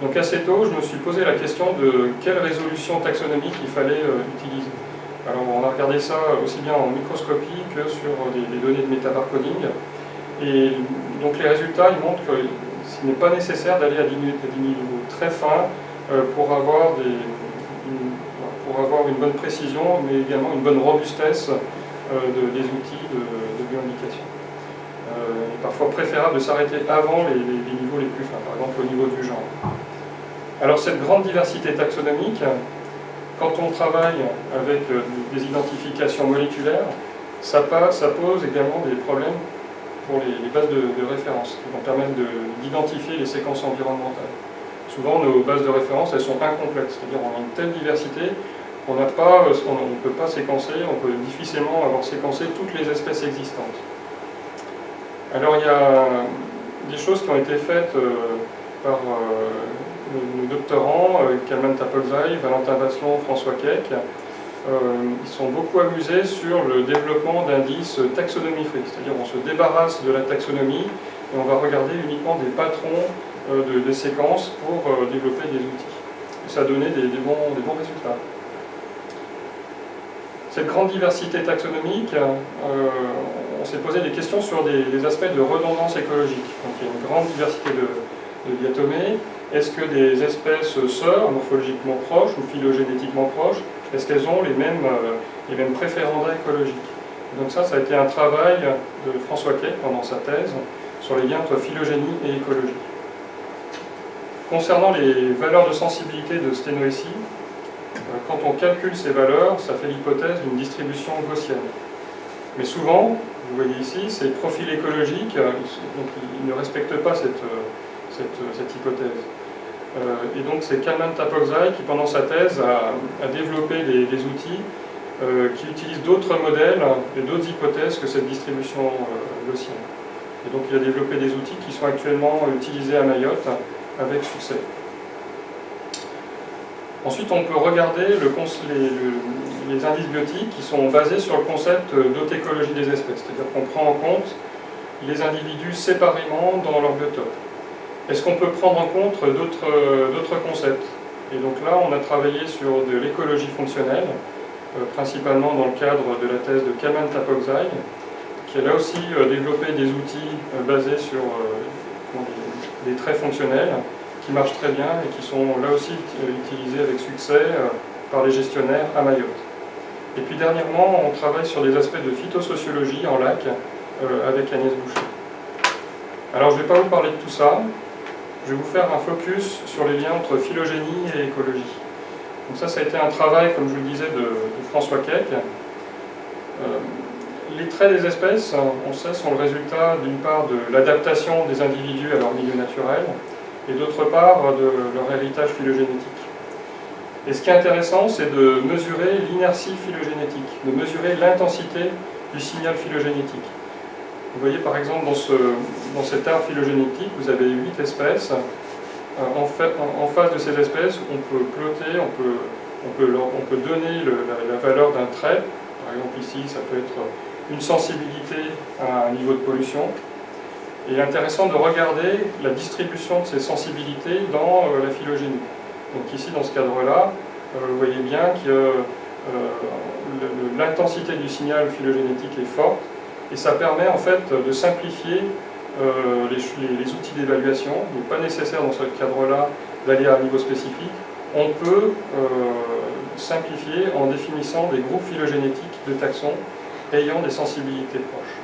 Donc assez tôt, je me suis posé la question de quelle résolution taxonomique il fallait utiliser. Alors on a regardé ça aussi bien en microscopie que sur des données de métabarcoding. Et donc les résultats, ils montrent qu'il n'est pas nécessaire d'aller à des niveaux très fins pour avoir une bonne précision, mais également une bonne robustesse des outils de bioindication. Il est parfois préférable de s'arrêter avant les niveaux les plus fins, par exemple au niveau du genre. Alors cette grande diversité taxonomique, quand on travaille avec des identifications moléculaires, ça pose également des problèmes pour les bases de référence, qui vont permettre d'identifier les séquences environnementales. Souvent, nos bases de référence, elles sont incomplètes, c'est-à-dire on a une telle diversité qu'on ne peut pas séquencer, on peut difficilement avoir séquencé toutes les espèces existantes. Alors il y a des choses qui ont été faites par nos doctorants, Kalman Tapoxai, Valentin Vasselon, François Keck. Ils sont beaucoup amusés sur le développement d'indices taxonomie free, c'est-à-dire on se débarrasse de la taxonomie et on va regarder uniquement des patrons de séquences pour développer des outils. Et ça a donné des bons résultats. Cette grande diversité taxonomique, on s'est posé des questions sur des aspects de redondance écologique. Donc il y a une grande diversité de diatomées. Est-ce que des espèces sœurs, morphologiquement proches ou phylogénétiquement proches, est-ce qu'elles ont les mêmes préférendats écologiques? Donc ça a été un travail de François Keck pendant sa thèse sur les liens entre phylogénie et écologie. Concernant les valeurs de sensibilité de sténoïcie, quand on calcule ces valeurs, ça fait l'hypothèse d'une distribution gaussienne. Mais souvent, vous voyez ici, ces profils écologiques, donc ils ne respectent pas cette hypothèse. Et donc c'est Kalman Tapoxai qui, pendant sa thèse, a développé des outils qui utilisent d'autres modèles et d'autres hypothèses que cette distribution gaussienne. Et donc il a développé des outils qui sont actuellement utilisés à Mayotte avec succès. Ensuite, on peut regarder les indices biotiques qui sont basés sur le concept d'autécologie des espèces, c'est-à-dire qu'on prend en compte les individus séparément dans leur biotope. Est-ce qu'on peut prendre en compte d'autres concepts? Et donc là, on a travaillé sur de l'écologie fonctionnelle, principalement dans le cadre de la thèse de Kalman Tapoxai, qui a là aussi développé des outils basés sur des traits fonctionnels, qui marchent très bien et qui sont là aussi utilisés avec succès par les gestionnaires à Mayotte. Et puis dernièrement, on travaille sur des aspects de phytosociologie en lac avec Agnès Boucher. Alors je ne vais pas vous parler de tout ça, je vais vous faire un focus sur les liens entre phylogénie et écologie. Donc ça a été un travail, comme je vous le disais, de François Keck. Les traits des espèces, on sait, sont le résultat d'une part de l'adaptation des individus à leur milieu naturel et d'autre part de leur héritage phylogénétique. Et ce qui est intéressant, c'est de mesurer l'inertie phylogénétique, de mesurer l'intensité du signal phylogénétique. Vous voyez par exemple dans cet arbre phylogénétique, vous avez 8 espèces. En face de ces espèces, on peut plotter, on peut donner la valeur d'un trait. Par exemple ici, ça peut être une sensibilité à un niveau de pollution. Et il est intéressant de regarder la distribution de ces sensibilités dans la phylogénie. Donc ici, dans ce cadre-là, vous voyez bien que l'intensité du signal phylogénétique est forte et ça permet en fait de simplifier les outils d'évaluation. Il n'est pas nécessaire dans ce cadre-là d'aller à un niveau spécifique. On peut simplifier en définissant des groupes phylogénétiques de taxons ayant des sensibilités proches.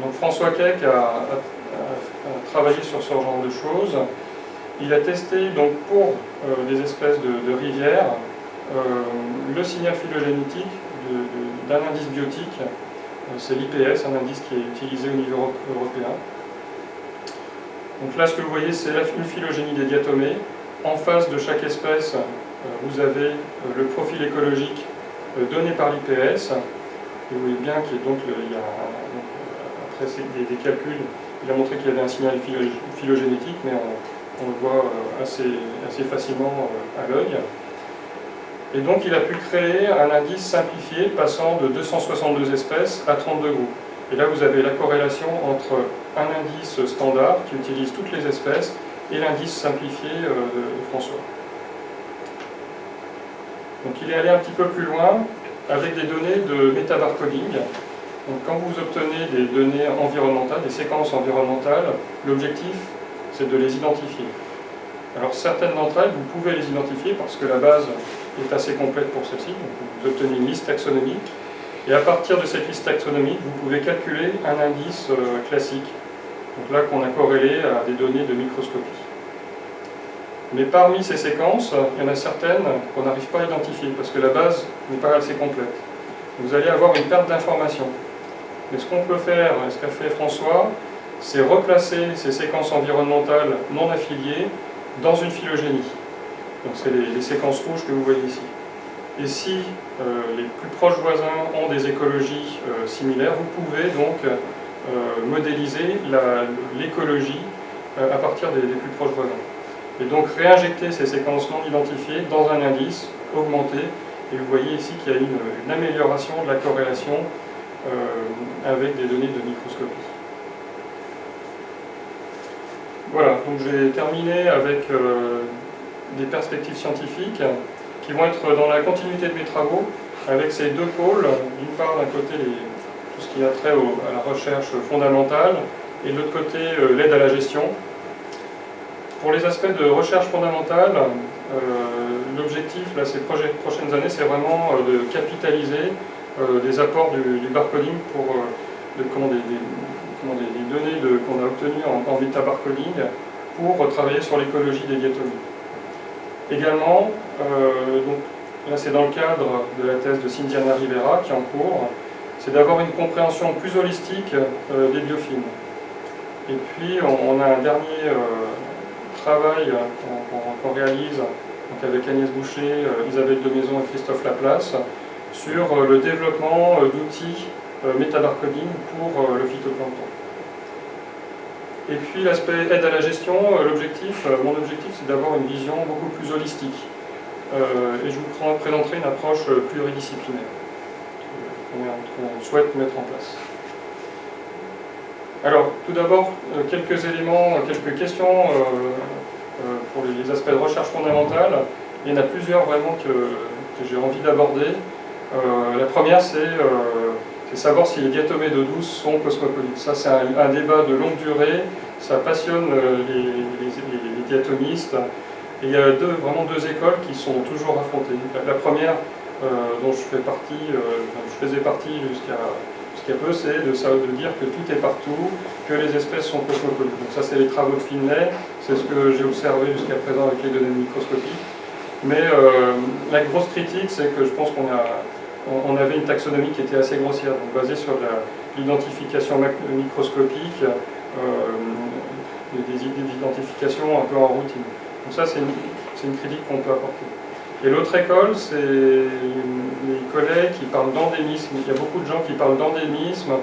Donc François Keck a travaillé sur ce genre de choses. Il a testé donc pour des espèces de rivières le signal phylogénétique d'un indice biotique. C'est l'IPS, un indice qui est utilisé au niveau européen. Donc là, ce que vous voyez, c'est une phylogénie des diatomées. En face de chaque espèce, vous avez le profil écologique donné par l'IPS. Vous voyez bien qu'il y a après des calculs, il a montré qu'il y avait un signal phylogénétique, mais on le voit assez facilement à l'œil. Et donc il a pu créer un indice simplifié passant de 262 espèces à 32 groupes. Et là vous avez la corrélation entre un indice standard qui utilise toutes les espèces et l'indice simplifié de François. Donc il est allé un petit peu plus loin avec des données de métabarcoding. Donc quand vous obtenez des données environnementales, des séquences environnementales, l'objectif c'est de les identifier. Alors certaines d'entre elles, vous pouvez les identifier parce que la base est assez complète pour celle-ci. Vous obtenez une liste taxonomique et à partir de cette liste taxonomique, vous pouvez calculer un indice classique. Donc là qu'on a corrélé à des données de microscopie. Mais parmi ces séquences, il y en a certaines qu'on n'arrive pas à identifier parce que la base n'est pas assez complète. Vous allez avoir une perte d'informations. Mais ce qu'on peut faire, et ce qu'a fait François, c'est replacer ces séquences environnementales non affiliées dans une phylogénie. Donc c'est les séquences rouges que vous voyez ici. Et si les plus proches voisins ont des écologies similaires, vous pouvez donc modéliser l'écologie à partir des plus proches voisins. Et donc réinjecter ces séquences non identifiées dans un indice augmenté. Et vous voyez ici qu'il y a une amélioration de la corrélation avec des données de microscopie. Voilà, donc j'ai terminé avec des perspectives scientifiques qui vont être dans la continuité de mes travaux avec ces deux pôles. D'une part, d'un côté, tout ce qui a trait à la recherche fondamentale et de l'autre côté, l'aide à la gestion. Pour les aspects de recherche fondamentale, l'objectif, là, ces prochaines années, c'est vraiment de capitaliser des apports du barcoding pour des données qu'on a obtenues en métabarcoding pour travailler sur l'écologie des diatomies. Également, donc, là c'est dans le cadre de la thèse de Cindiana Rivera qui est en cours, c'est d'avoir une compréhension plus holistique des biofilms. Et puis on a un dernier travail qu'on réalise donc avec Agnès Boucher, Isabelle Demaison et Christophe Laplace sur le développement d'outils métabarcoding pour le phytoplancton. Et puis l'aspect aide à la gestion, mon objectif c'est d'avoir une vision beaucoup plus holistique. Et je vous présenterai une approche pluridisciplinaire qu'on souhaite mettre en place. Alors, tout d'abord, quelques éléments, quelques questions pour les aspects de recherche fondamentale. Il y en a plusieurs vraiment que j'ai envie d'aborder. La première, c'est savoir si les diatomées d'eau douce sont cosmopolites. Ça, c'est un débat de longue durée, ça passionne les diatomistes. Et il y a vraiment deux écoles qui sont toujours affrontées. La première, dont je faisais partie jusqu'à Ce qui est un peu, c'est de dire que tout est partout, que les espèces sont cosmopolites. Donc ça, c'est les travaux de Finlay, c'est ce que j'ai observé jusqu'à présent avec les données microscopiques. Mais la grosse critique, c'est que je pense qu'on avait une taxonomie qui était assez grossière, donc basée sur l'identification microscopique, des identifications un peu en routine. Donc ça, c'est une critique qu'on peut apporter. Et l'autre école, c'est les collègues qui parlent d'endémisme. Il y a beaucoup de gens qui parlent d'endémisme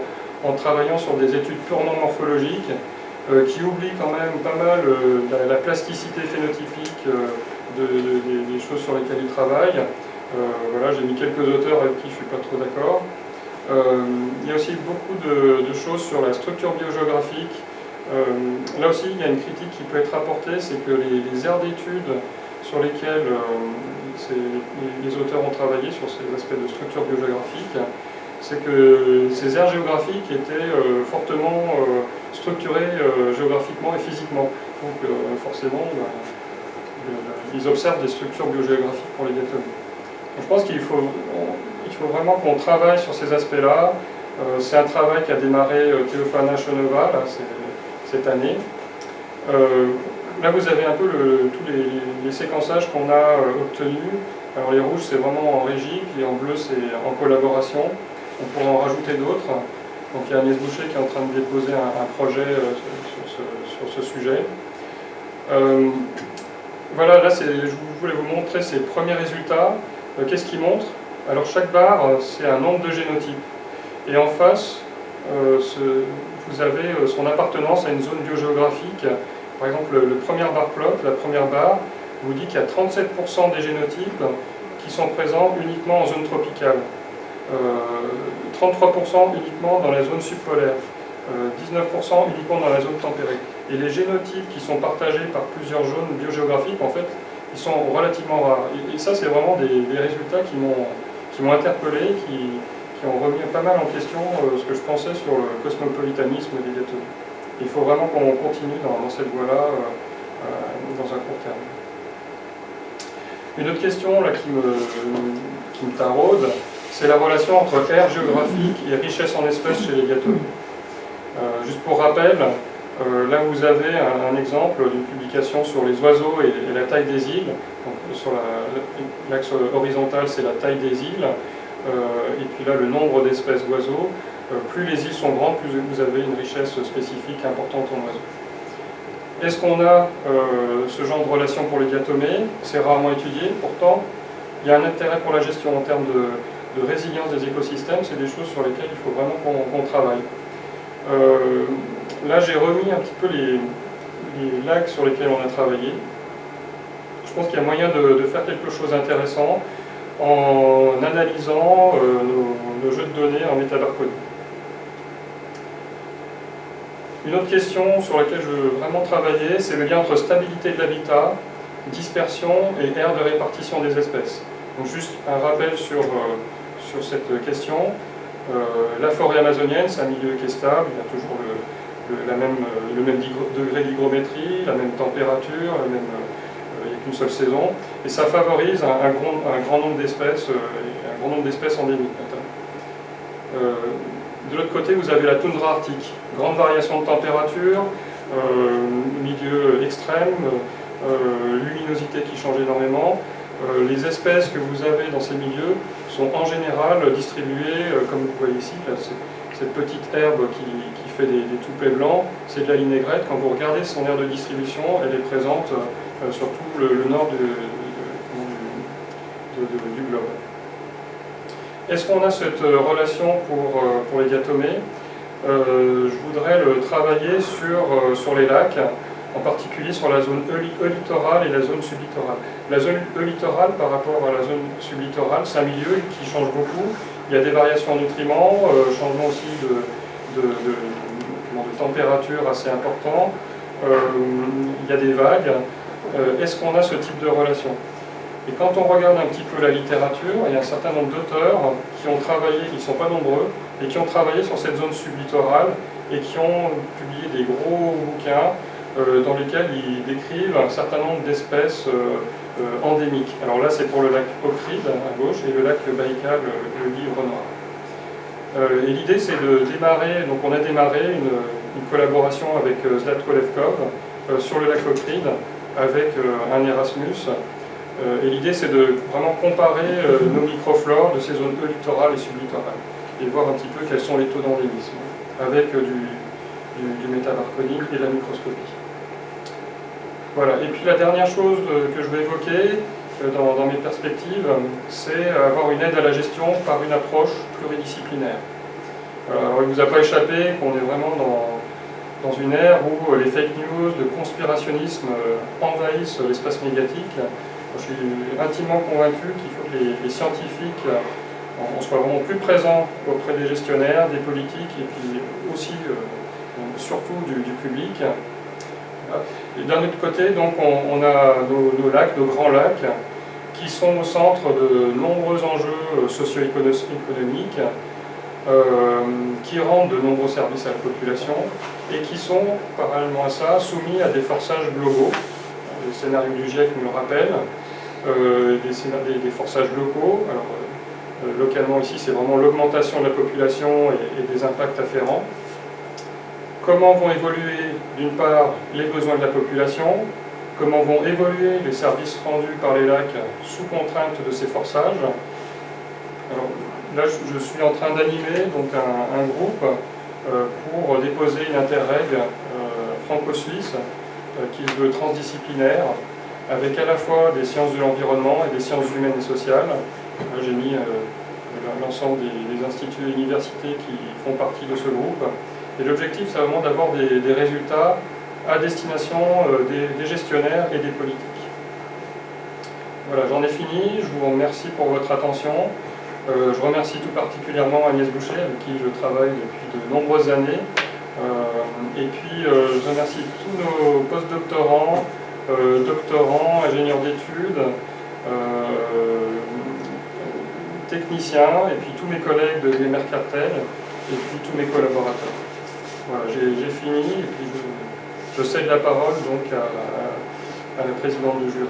en travaillant sur des études purement morphologiques, qui oublient quand même pas mal la plasticité phénotypique des choses sur lesquelles ils travaillent. Voilà, j'ai mis quelques auteurs avec qui je ne suis pas trop d'accord. Il y a aussi beaucoup de choses sur la structure biogéographique. Là aussi, il y a une critique qui peut être apportée, c'est que les aires d'études sur lesquelles les auteurs ont travaillé sur ces aspects de structure biogéographique, c'est que ces aires géographiques étaient fortement structurées géographiquement et physiquement. Donc forcément, ils observent des structures biogéographiques pour les diatomies. Je pense qu'il faut vraiment qu'on travaille sur ces aspects-là. C'est un travail qui a démarré Théophana Chonova cette année. Là, vous avez un peu tous les séquençages qu'on a obtenus. Alors, les rouges, c'est vraiment en régie, puis en bleu, c'est en collaboration. On pourra en rajouter d'autres. Donc, il y a Agnès Boucher qui est en train de déposer un projet sur ce sujet. Voilà, là, je voulais vous montrer ces premiers résultats. Qu'est-ce qu'ils montrent? Alors, chaque barre, c'est un nombre de génotypes. Et en face, vous avez son appartenance à une zone biogéographique. Par exemple, le premier bar plot, la première barre, vous dit qu'il y a 37% des génotypes qui sont présents uniquement en zone tropicale, 33% uniquement dans la zone subpolaire, 19% uniquement dans la zone tempérée. Et les génotypes qui sont partagés par plusieurs zones biogéographiques, en fait, ils sont relativement rares. Et ça, c'est vraiment des résultats qui m'ont interpellé, qui ont remis pas mal en question ce que je pensais sur le cosmopolitanisme des diatomies. Il faut vraiment qu'on continue dans cette voie-là dans un court terme. Une autre question là, qui me taraude, c'est la relation entre aire géographique et richesse en espèces chez les diatomies. Juste pour rappel, là vous avez un exemple d'une publication sur les oiseaux et la taille des îles. Donc, sur l'axe horizontal, c'est la taille des îles. Et puis là, le nombre d'espèces d'oiseaux. Plus les îles sont grandes, plus vous avez une richesse spécifique importante en oiseaux. Est-ce qu'on a ce genre de relation pour les diatomées? C'est rarement étudié, pourtant il y a un intérêt pour la gestion en termes de résilience des écosystèmes, c'est des choses sur lesquelles il faut vraiment qu'on travaille. Là j'ai remis un petit peu les lacs sur lesquels on a travaillé. Je pense qu'il y a moyen de faire quelque chose d'intéressant en analysant nos jeux de données en métabarcoding. Une autre question sur laquelle je veux vraiment travailler, c'est le lien entre stabilité de l'habitat, dispersion et aire de répartition des espèces. Donc juste un rappel sur cette question. La forêt amazonienne, c'est un milieu qui est stable, il y a toujours le même degré d'hygrométrie, la même température, il n'y a qu'une seule saison, et ça favorise un grand nombre d'espèces endémiques. De l'autre côté, vous avez la toundra arctique. Grande variation de température, milieu extrême, luminosité qui change énormément. Les espèces que vous avez dans ces milieux sont en général distribuées, comme vous voyez ici, là, cette petite herbe qui fait des toupets blancs, c'est de la linaigrette. Quand vous regardez son aire de distribution, elle est présente sur tout le nord du globe. Est-ce qu'on a cette relation pour les diatomées? Je voudrais le travailler sur les lacs, en particulier sur la zone eulittorale et la zone sublittorale. La zone eulittorale par rapport à la zone sublittorale, c'est un milieu qui change beaucoup. Il y a des variations en nutriments, changement aussi de température assez important. Il y a des vagues. Est-ce qu'on a ce type de relation? Et quand on regarde un petit peu la littérature, il y a un certain nombre d'auteurs qui ont travaillé, ils ne sont pas nombreux, et qui ont travaillé sur cette zone sublittorale et qui ont publié des gros bouquins dans lesquels ils décrivent un certain nombre d'espèces endémiques. Alors là, c'est pour le lac Ohrid à gauche et le lac Baïkal, le livre noir. Et l'idée, c'est de démarrer, donc on a démarré une collaboration avec Zlatko Levkov sur le lac Okrid avec un Erasmus. Et l'idée, c'est de vraiment comparer nos microflores de ces zones littorales et sublittorales et voir un petit peu quels sont les taux d'endémisme avec du métabarconine et de la microscopie. Voilà. Et puis la dernière chose que je vais évoquer dans mes perspectives, c'est avoir une aide à la gestion par une approche pluridisciplinaire. Alors, il ne vous a pas échappé qu'on est vraiment dans une ère où les fake news, le conspirationnisme envahissent l'espace médiatique. Je suis intimement convaincu qu'il faut que les scientifiques on soit vraiment plus présents auprès des gestionnaires, des politiques et puis aussi, surtout du public. Et d'un autre côté, donc, on a nos lacs, nos grands lacs, qui sont au centre de nombreux enjeux socio-économiques, qui rendent de nombreux services à la population et qui sont, parallèlement à ça, soumis à des forçages globaux. Le scénario du GIEC nous le rappelle, des forçages locaux. Alors, localement ici, c'est vraiment l'augmentation de la population et des impacts afférents. Comment vont évoluer, d'une part, les besoins de la population, comment vont évoluer les services rendus par les lacs sous contrainte de ces forçages. Alors, là, je suis en train d'animer donc un groupe pour déposer une interreg franco-suisse qui se veut transdisciplinaire, avec à la fois des sciences de l'environnement et des sciences humaines et sociales. Là, j'ai mis l'ensemble des instituts et universités qui font partie de ce groupe. Et l'objectif, c'est vraiment d'avoir des résultats à destination des gestionnaires et des politiques. Voilà, j'en ai fini. Je vous remercie pour votre attention. Je remercie tout particulièrement Agnès Boucher, avec qui je travaille depuis de nombreuses années. Et puis, je remercie tous nos postdoctorants, doctorants, ingénieurs d'études, techniciens, et puis tous mes collègues de Mercartel, et puis tous mes collaborateurs. Voilà, j'ai fini, et puis je cède la parole donc à la présidente du jury.